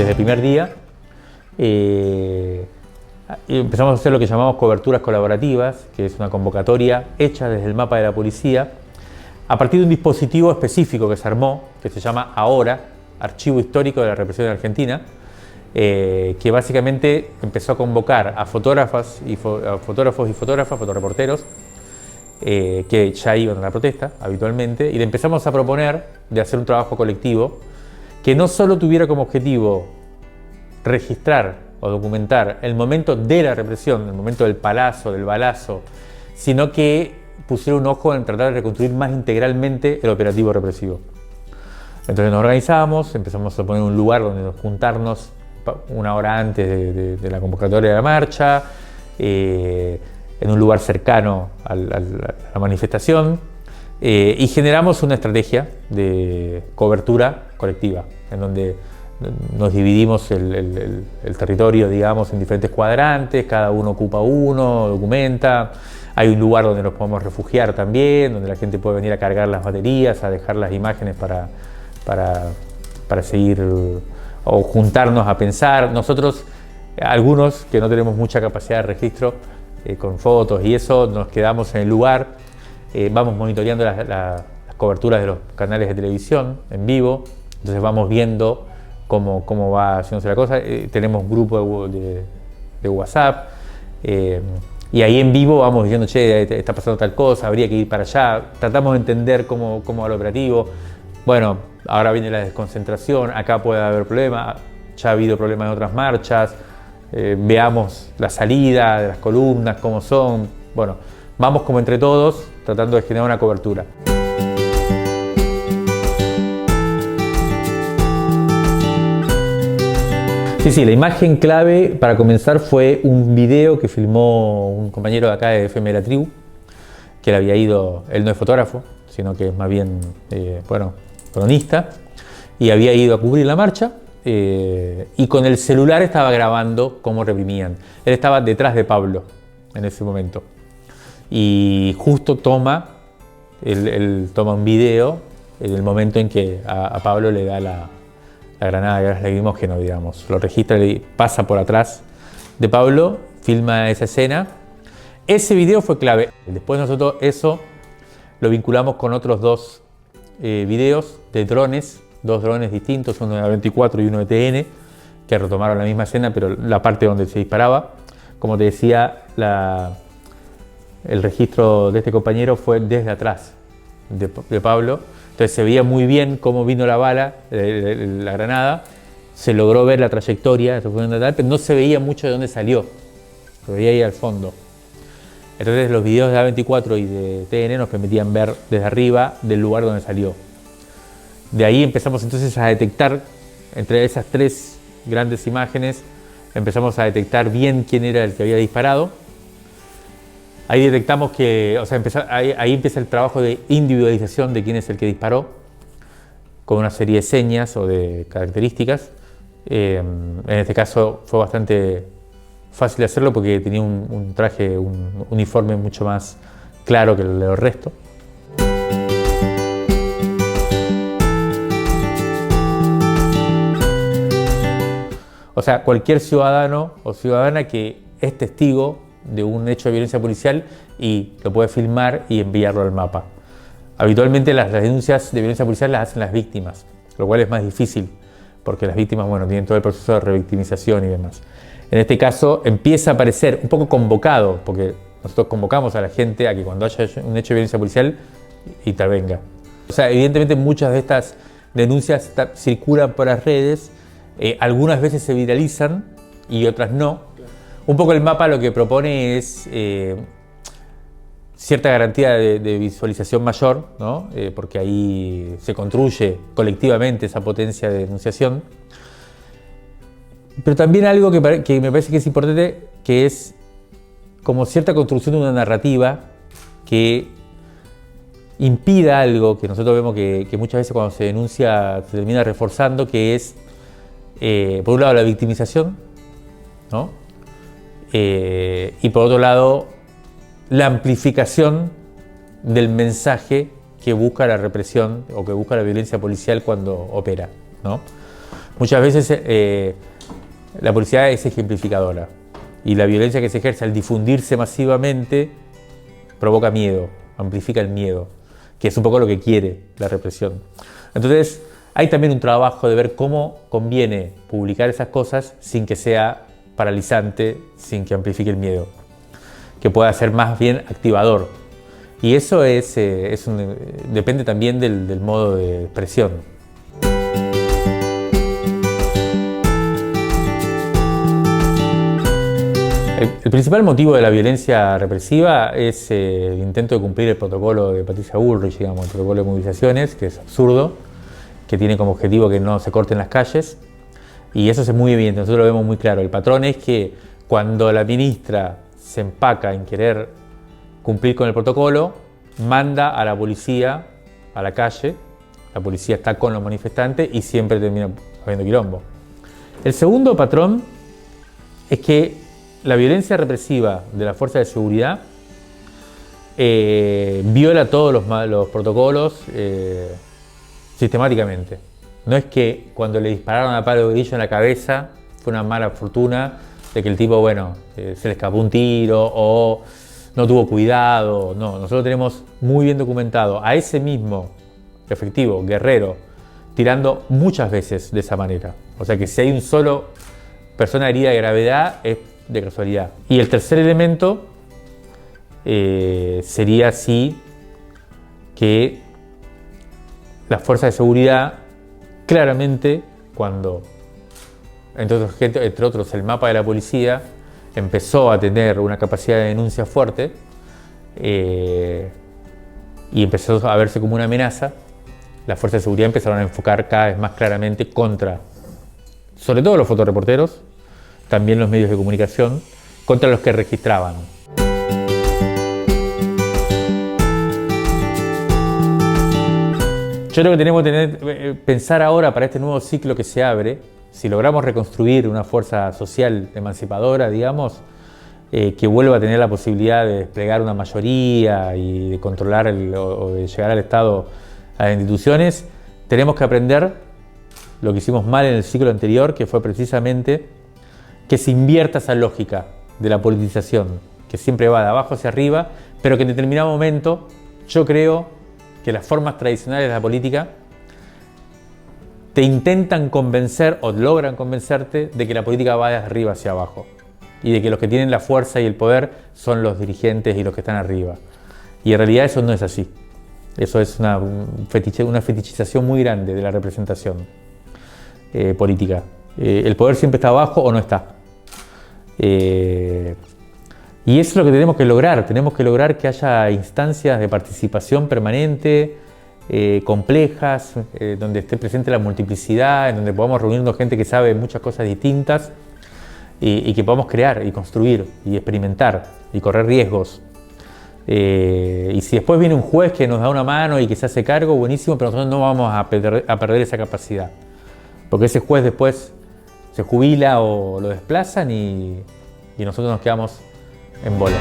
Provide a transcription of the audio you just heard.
desde el primer día. Empezamos a hacer lo que llamamos coberturas colaborativas, que es una convocatoria hecha desde el mapa de la policía, a partir de un dispositivo específico que se armó, que se llama AHORA, Archivo Histórico de la Represión en Argentina, que básicamente empezó a convocar a fotógrafos y fotógrafas, fotoreporteros, que ya iban a la protesta habitualmente, y le empezamos a proponer de hacer un trabajo colectivo que no solo tuviera como objetivo registrar o documentar el momento de la represión, el momento del palazo, del balazo, sino que pusiera un ojo en tratar de reconstruir más integralmente el operativo represivo. Entonces nos organizamos, empezamos a poner un lugar donde juntarnos una hora antes de la convocatoria de la marcha, en un lugar cercano a la manifestación, y generamos una estrategia de cobertura colectiva, en donde nos dividimos el territorio, digamos, en diferentes cuadrantes, cada uno ocupa uno, documenta. Hay un lugar donde nos podemos refugiar también, donde la gente puede venir a cargar las baterías, a dejar las imágenes para seguir o juntarnos a pensar. Nosotros, algunos que no tenemos mucha capacidad de registro, con fotos y eso, nos quedamos en el lugar, vamos monitoreando las coberturas de los canales de televisión en vivo, entonces vamos viendo cómo va haciéndose la cosa. Tenemos grupo de WhatsApp, y ahí en vivo vamos diciendo, che, está pasando tal cosa, habría que ir para allá. Tratamos de entender cómo va el operativo. Bueno, ahora viene la desconcentración, acá puede haber problemas, ya ha habido problemas en otras marchas. Veamos la salida de las columnas, cómo son. Bueno, vamos como entre todos tratando de generar una cobertura. Sí, la imagen clave para comenzar fue un video que filmó un compañero de acá de FM de la Tribu, que él había ido, él no es fotógrafo, sino que es más bien, cronista, y había ido a cubrir la marcha, y con el celular estaba grabando cómo reprimían. Él estaba detrás de Pablo en ese momento, y justo él toma un video en el momento en que a Pablo le da la granada de gas lacrimógeno, digamos. Lo registra y pasa por atrás de Pablo, filma esa escena. Ese video fue clave. Después nosotros eso lo vinculamos con otros dos videos de drones, dos drones distintos, uno de A24 y uno de TN, que retomaron la misma escena, pero la parte donde se disparaba. Como te decía, el registro de este compañero fue desde atrás de Pablo. Entonces se veía muy bien cómo vino la bala, la granada, se logró ver la trayectoria, eso fue fundamental, pero no se veía mucho de dónde salió, se veía ahí al fondo. Entonces los videos de A24 y de TN nos permitían ver desde arriba del lugar donde salió. De ahí empezamos entonces a detectar, entre esas tres grandes imágenes, empezamos a detectar bien quién era el que había disparado. Ahí detectamos que, ahí empieza el trabajo de individualización de quién es el que disparó, con una serie de señas o de características. En este caso fue bastante fácil hacerlo porque tenía un traje, un uniforme mucho más claro que el del resto. O sea, cualquier ciudadano o ciudadana que es testigo de un hecho de violencia policial y lo puede filmar y enviarlo al mapa. Habitualmente las denuncias de violencia policial las hacen las víctimas, lo cual es más difícil porque las víctimas, tienen todo el proceso de revictimización y demás. En este caso empieza a aparecer un poco convocado, porque nosotros convocamos a la gente a que cuando haya un hecho de violencia policial intervenga. O sea, evidentemente muchas de estas denuncias circulan por las redes, algunas veces se viralizan y otras no. Un poco el mapa lo que propone es cierta garantía de visualización mayor, ¿no? Porque ahí se construye colectivamente esa potencia de denunciación. Pero también algo que me parece que es importante, que es como cierta construcción de una narrativa que impida algo que nosotros vemos que muchas veces cuando se denuncia se termina reforzando, que es, por un lado, la victimización, ¿no? Y por otro lado, la amplificación del mensaje que busca la represión o que busca la violencia policial cuando opera, ¿no? Muchas veces la policía es ejemplificadora y la violencia que se ejerce al difundirse masivamente provoca miedo, amplifica el miedo, que es un poco lo que quiere la represión. Entonces, hay también un trabajo de ver cómo conviene publicar esas cosas sin que sea paralizante, sin que amplifique el miedo, que pueda ser más bien activador. Y eso depende también del modo de expresión. El principal motivo de la violencia represiva es el intento de cumplir el protocolo de Patricia Bullrich, digamos, el protocolo de movilizaciones, que es absurdo, que tiene como objetivo que no se corten las calles. Y eso es muy evidente, nosotros lo vemos muy claro. El patrón es que cuando la ministra se empaca en querer cumplir con el protocolo, manda a la policía a la calle, la policía está con los manifestantes y siempre termina habiendo quilombo. El segundo patrón es que la violencia represiva de las fuerzas de seguridad viola todos los protocolos sistemáticamente. No es que cuando le dispararon a Pablo Grillo en la cabeza fue una mala fortuna de que el tipo, se le escapó un tiro o no tuvo cuidado. No, nosotros tenemos muy bien documentado a ese mismo efectivo, guerrero, tirando muchas veces de esa manera. O sea que si hay un solo persona herida de gravedad es de casualidad. Y el tercer elemento sería así que las fuerzas de seguridad claramente cuando, entre otros, el mapa de la policía empezó a tener una capacidad de denuncia fuerte y empezó a verse como una amenaza, las fuerzas de seguridad empezaron a enfocar cada vez más claramente contra, sobre todo los fotoreporteros, también los medios de comunicación, contra los que registraban. Yo creo que tenemos que pensar ahora para este nuevo ciclo que se abre, si logramos reconstruir una fuerza social emancipadora, digamos, que vuelva a tener la posibilidad de desplegar una mayoría y de controlar o de llegar al Estado, a las instituciones, tenemos que aprender lo que hicimos mal en el ciclo anterior, que fue precisamente que se invierta esa lógica de la politización, que siempre va de abajo hacia arriba, pero que en determinado momento yo creo que las formas tradicionales de la política te intentan convencer o logran convencerte de que la política va de arriba hacia abajo y de que los que tienen la fuerza y el poder son los dirigentes y los que están arriba. Y en realidad eso no es así. Eso es una fetichización muy grande de la representación política. El poder siempre está abajo o no está. Y eso es lo que tenemos que lograr que haya instancias de participación permanente, complejas, donde esté presente la multiplicidad, en donde podamos reunirnos gente que sabe muchas cosas distintas y que podamos crear y construir y experimentar y correr riesgos. Y si después viene un juez que nos da una mano y que se hace cargo, buenísimo, pero nosotros no vamos a perder esa capacidad, porque ese juez después se jubila o lo desplazan y nosotros nos quedamos en bola.